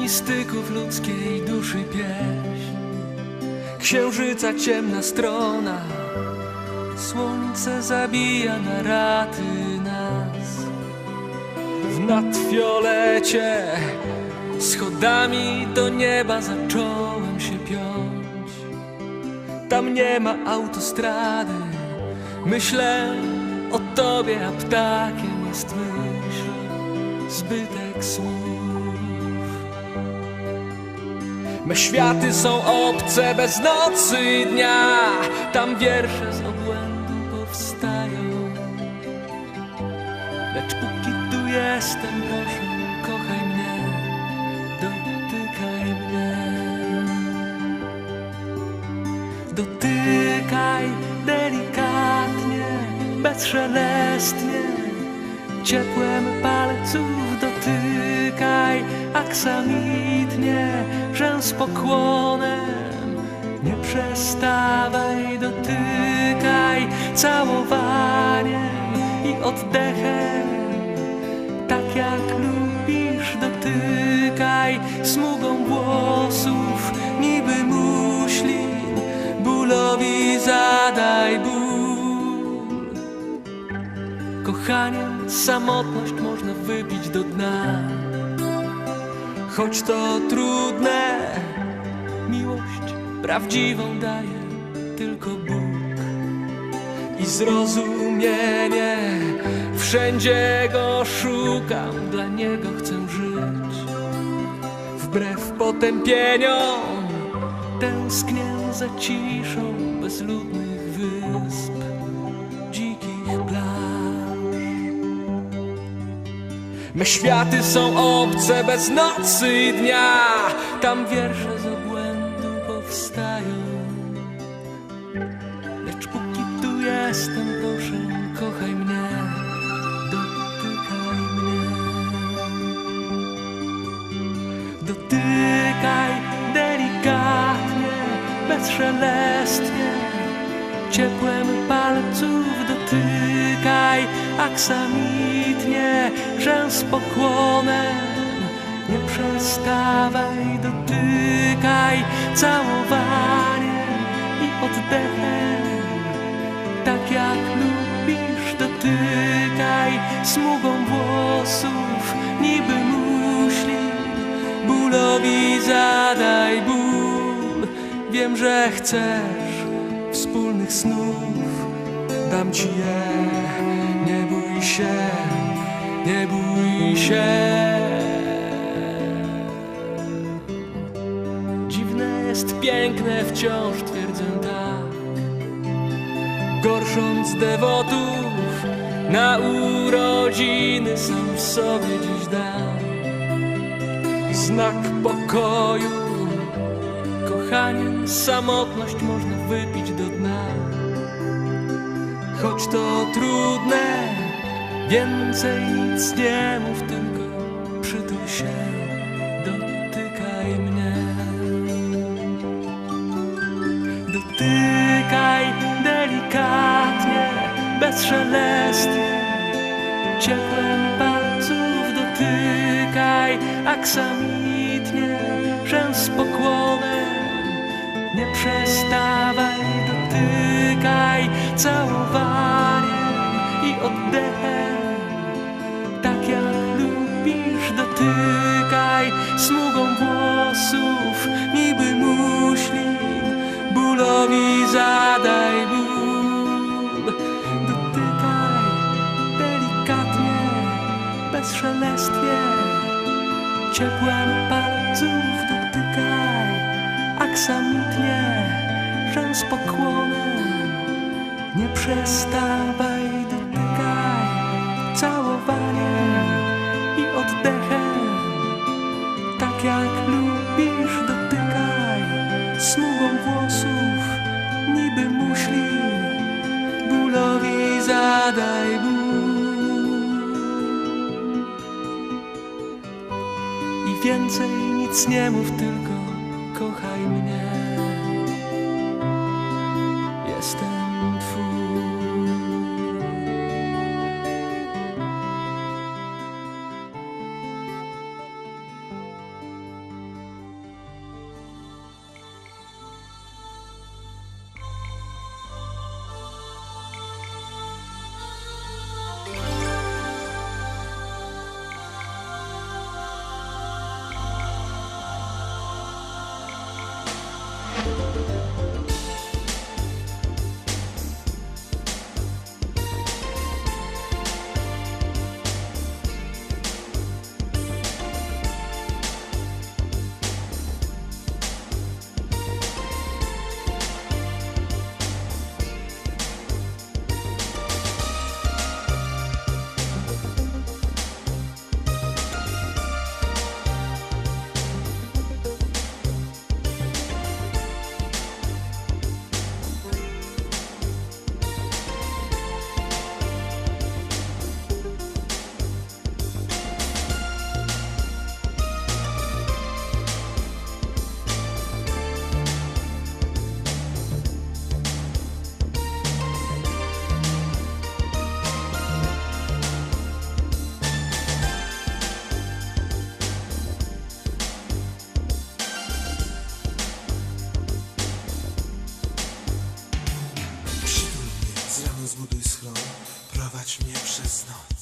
mistyków ludzkiej duszy pieśń. Księżyca ciemna strona, słońce zabija na raty nas. W nadfiolecie schodami do nieba zacząłem się piąć. Tam nie ma autostrady, myślę o tobie, a ptakiem jest myśl, zbytek słów. Me światy są obce bez nocy i dnia, tam wiersze z obłędu powstają. Lecz póki tu jestem, proszę, kochaj mnie, dotykaj mnie. Dotykaj delikatnie, bezszelestnie, ciepłem palców dotykaj aksamitnie, że z pokłonem nie przestawaj. Dotykaj całowaniem i oddechem, tak jak lubisz. Dotykaj smugą włosów, niby muślin, bólowi zadaj ból. Kochaniem samotność można wypić do dna, choć to trudne, miłość prawdziwą daje tylko Bóg. I zrozumienie, wszędzie go szukam, dla niego chcę żyć. Wbrew potępieniom tęsknię za ciszą bezludnych wysp, dzikich plaż. Me światy są obce bez nocy i dnia, tam wiersze z obłędu powstają. Lecz póki tu jestem, proszę, kochaj mnie, dotykaj mnie. Dotykaj delikatnie, bezszelestnie, ciepłem palców dotykaj aksamitnie, że z pokłonem nie przestawaj. Dotykaj całowaniem i oddechem, tak jak lubisz. Dotykaj smugą włosów, niby muślin, bólowi zadaj ból. Wiem, że chcesz wspólnych snów, dam ci je, nie bój się, nie bój się. Dziwne jest piękne, wciąż twierdzę tak, gorsząc dewotów na urodziny sam w sobie dziś dam. Znak pokoju, kochaniem samotność można wypić do dna. Choć to trudne, więcej nic nie mów, tylko przytul się, dotykaj mnie. Dotykaj delikatnie, bezszelestnie, ciepłem palców dotykaj aksamitnie, że z pokłonem nie przestawaj. Dotykaj całowaniem i oddechem, tak jak lubisz. Dotykaj smugą włosów, niby muślin, bólowi zadaj ból. Dotykaj delikatnie, bezszelestnie, ciepłem palców dotykaj aksamitnie, że z pokłonem nie przestawaj. Dotykaj całowaniem i oddechem, tak jak lubisz. Dotykaj smugą włosów, niby muślin, bólowi zadaj ból. I więcej nic nie mów, tylko kochaj mnie. Jestem twój. Zobacz mnie przez noc.